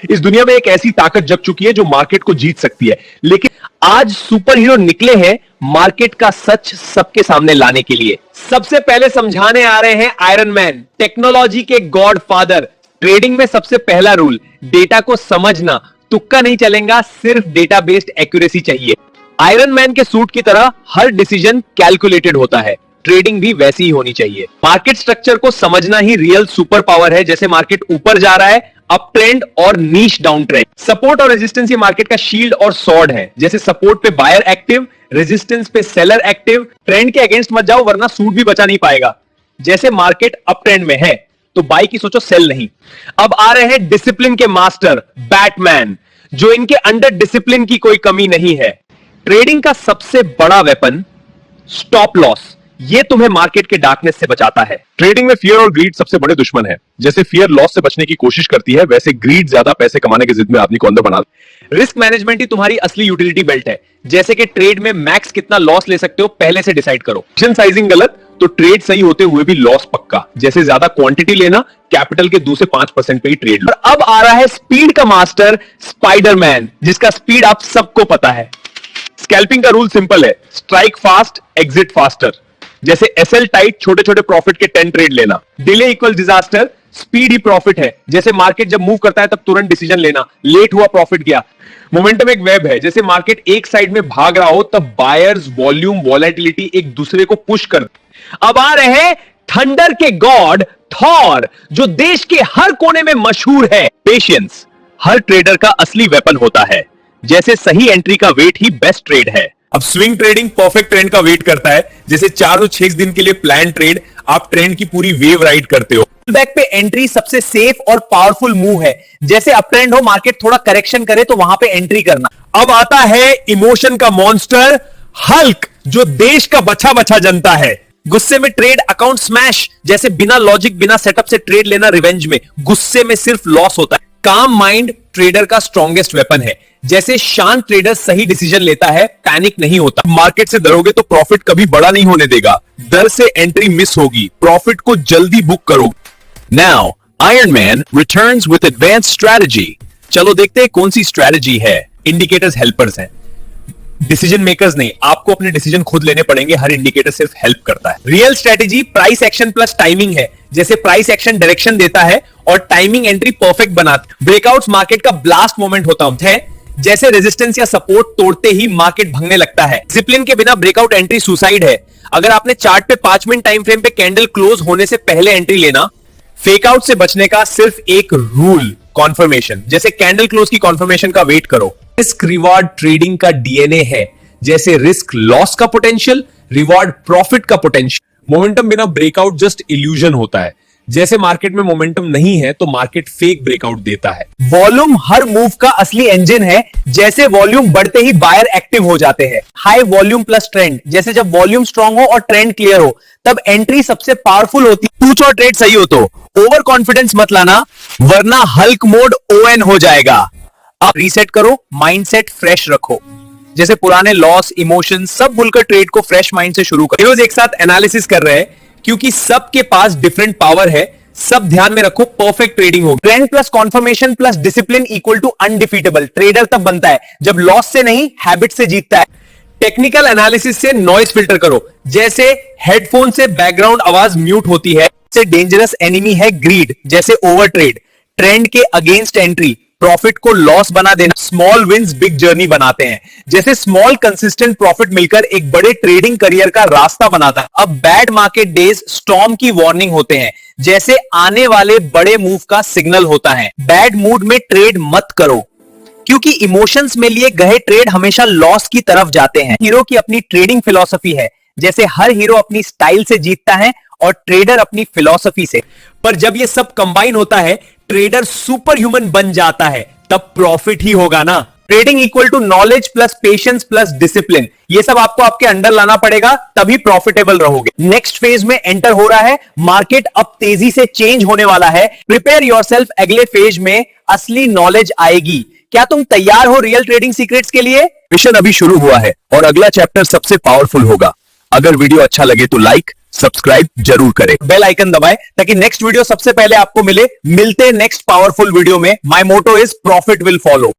इस दुनिया में एक ऐसी ताकत जग चुकी है जो मार्केट को जीत सकती है, लेकिन आज सुपर हीरो निकले हैं मार्केट का सच सबके सामने लाने के लिए। सबसे पहले समझाने आ रहे हैं आयरन मैन, टेक्नोलॉजी के गॉड फादर। ट्रेडिंग में सबसे पहला रूल, डेटा को समझना, तुक्का नहीं चलेगा, सिर्फ डेटा बेस्ड एक्यूरेसी चाहिए। आयरन मैन के सूट की तरह हर डिसीजन कैलकुलेटेड होता है, ट्रेडिंग भी वैसी ही होनी चाहिए। मार्केट स्ट्रक्चर को समझना ही रियल सुपर पावर है। जैसे मार्केट ऊपर जा रहा है, अप ट्रेंड और नीच डाउन ट्रेंड, सपोर्ट और रेजिस्टेंस ये मार्केट का शील्ड और सॉर्ड है। जैसे सपोर्ट पे बायर एक्टिव, रेजिस्टेंस पे सेलर एक्टिव। ट्रेंड के अगेंस्ट मत जाओ वरना सूट भी बचा नहीं पाएगा। जैसे मार्केट अप ट्रेंड में है तो बाई की सोचो, सेल नहीं। अब आ रहे हैं डिसिप्लिन के मास्टर, बैटमैन, जो इनके अंडर डिसिप्लिन की कोई कमी नहीं है। ट्रेडिंग का सबसे बड़ा वेपन स्टॉप लॉस, ये तुम्हें मार्केट के डार्कनेस से बचाता है। ट्रेडिंग में फियर और ग्रीड सबसे बड़े दुश्मन है। जैसे फियर लॉस से बचने की कोशिश करती है, वैसे ग्रीड ज्यादा पैसे कमाने की जिद में आदमी को अंदर बना। रिस्क मैनेजमेंट ही तुम्हारी असली यूटिलिटी बेल्ट है। जैसे कि ट्रेड में मैक्स कितना लॉस ले सकते हो पहले से डिसाइड करो। पोजीशन साइजिंग गलत तो ट्रेड सही होते हुए भी लॉस पक्का। जैसे ज्यादा क्वांटिटी लेना, कैपिटल के 2 से 5% पे ही ट्रेड लो। और अब आ रहा है स्पीड का मास्टर, स्पाइडरमैन, जिसका स्पीड आप सबको पता है। स्कैल्पिंग का रूल सिंपल है, स्ट्राइक फास्ट, एग्जिट फास्टर। जैसे एसएल टाइट, छोटे छोटे प्रॉफिट के 10 ट्रेड लेना। डिले इक्वल डिजास्टर, स्पीड ही प्रॉफिट है। जैसे मार्केट जब मूव करता है तब तुरंत डिसीजन लेना, लेट हुआ प्रॉफिट गया। मोमेंटम एक वेब है, जैसे मार्केट एक साइड में भाग रहा हो तब बायर्स, वॉल्यूम, वॉलेटिलिटी एक दूसरे को पुश कर। अब आ रहे हैं थंडर के गॉड थॉर, जो देश के हर कोने में मशहूर है। पेशेंस हर ट्रेडर का असली वेपन होता है। जैसे सही एंट्री का वेट ही बेस्ट ट्रेड है। अब स्विंग ट्रेडिंग परफेक्ट ट्रेंड का वेट करता है। जैसे 4 से 6 दिन के लिए प्लान ट्रेड, आप ट्रेंड की पूरी वेव राइड करते हो। बैक पे एंट्री सबसे सेफ और पावरफुल मूव है। जैसे अप ट्रेंड हो, मार्केट थोड़ा करेक्शन करे तो वहां पे एंट्री करना। अब आता है इमोशन का मॉन्स्टर हल्क, जो देश का बचा बचा जनता है। गुस्से में ट्रेड अकाउंट स्मैश, जैसे बिना लॉजिक बिना सेटअप से ट्रेड लेना रिवेंज में। गुस्से में सिर्फ लॉस होता है। काम माइंड ट्रेडर का स्ट्रॉन्गेस्ट वेपन है। जैसे शांत ट्रेडर सही डिसीजन लेता है, पैनिक नहीं होता। मार्केट से डरोगे तो प्रॉफिट कभी बड़ा नहीं होने देगा। डर से एंट्री मिस होगी, प्रॉफिट को जल्दी बुक करो। Now iron man returns with advance strategy. चलो देखते हैं कौन सी स्ट्रेटजी है। इंडिकेटर्स हेल्पर्स हैं, डिसीजन मेकर्स नहीं। आपको अपने डिसीजन खुद लेने पड़ेंगे, हर इंडिकेटर सिर्फ हेल्प करता है। Real strategy price action plus timing है। जैसे प्राइस एक्शन डायरेक्शन देता है और टाइमिंग एंट्री परफेक्ट बनाता है। ब्रेकआउट्स मार्केट का ब्लास्ट मोमेंट होता है। जैसे रेजिस्टेंस या सपोर्ट तोड़ते ही मार्केट भगने लगता है। डिसिप्लिन के बिना ब्रेकआउट एंट्री सुसाइड है। अगर आपने चार्ट पे 5 मिनट टाइम फ्रेम पे कैंडल क्लोज होने से पहले एंट्री लेना। फेक आउट से बचने का सिर्फ एक रूल, कॉन्फर्मेशन। जैसे कैंडल क्लोज की कॉन्फर्मेशन का वेट करो। रिस्क रिवॉर्ड ट्रेडिंग का डीएनए है। जैसे रिस्क लॉस का पोटेंशियल, रिवॉर्ड प्रॉफिट का पोटेंशियल। मोमेंटम बिना ब्रेकआउट जस्ट इल्यूजन होता है। जैसे मार्केट में मोमेंटम नहीं है तो मार्केट फेक ब्रेकआउट देता है। वॉल्यूम हर मूव का असली इंजन है। जैसे वॉल्यूम बढ़ते ही बायर एक्टिव हो जाते हैं। हाई वॉल्यूम प्लस ट्रेंड, जैसे जब वॉल्यूम स्ट्रांग हो और ट्रेंड क्लियर हो तब एंट्री सबसे पावरफुल होती है। पूछ और ट्रेड सही हो तो ओवर कॉन्फिडेंस मत लाना, वरना हल्क मोड ओएन हो जाएगा। आप रीसेट करो, माइंडसेट फ्रेश रखो। जैसे पुराने लॉस, इमोशन सब भूलकर ट्रेड को फ्रेश माइंड से शुरू करो। रोज एक साथ एनालिसिस कर रहे हैं क्योंकि सबके पास डिफरेंट पावर है। सब ध्यान में रखो, परफेक्ट ट्रेडिंग होगी। Trend plus confirmation plus discipline equal to undefeatable. Trader तब बनता है जब लॉस से नहीं हैबिट से जीतता है। टेक्निकल एनालिसिस से नॉइज फिल्टर करो। जैसे हेडफोन से बैकग्राउंड आवाज म्यूट होती है। से डेंजरस एनिमी है ग्रीड। जैसे ओवर ट्रेड, ट्रेंड के अगेंस्ट एंट्री, प्रॉफिट को लॉस बना देना। स्मॉल विंस बिग जर्नी बनाते हैं। जैसे स्मॉल कंसिस्टेंट प्रॉफिट मिलकर एक बड़े ट्रेडिंग करियर का रास्ता बनाता है। अब बैड मार्केट डेज स्टॉर्म की वार्निंग होते हैं। जैसे आने वाले बड़े मूव का सिग्नल होता है। बैड मूड में ट्रेड मत करो, क्योंकि इमोशंस में लिए गए ट्रेड हमेशा लॉस की तरफ जाते हैं। हीरो की अपनी ट्रेडिंग फिलॉसफी है। जैसे हर हीरो अपनी स्टाइल से जीतता है और ट्रेडर अपनी फिलॉसफी से। पर जब ये सब कंबाइन होता है, ट्रेडर सुपर ह्यूमन बन जाता है, तब प्रॉफिट ही होगा ना। Trading equal to knowledge plus patience plus discipline. ये सब आपको आपके अंडर लाना पड़ेगा, तभी प्रॉफिटेबल रहोगे। नेक्स्ट फेज में एंटर हो रहा है। मार्केट अब तेजी से चेंज होने वाला है। प्रिपेयर योरसेल्फ, अगले फेज में असली नॉलेज आएगी। क्या तुम तैयार हो रियल ट्रेडिंग सीक्रेट्स के लिए? मिशन अभी शुरू हुआ है और अगला चैप्टर सबसे पावरफुल होगा। अगर वीडियो अच्छा लगे तो लाइक, सब्सक्राइब जरूर करें, बेल आइकन दबाएं ताकि नेक्स्ट वीडियो सबसे पहले आपको मिले। मिलते हैं नेक्स्ट पावरफुल वीडियो में। My motto is profit will follow.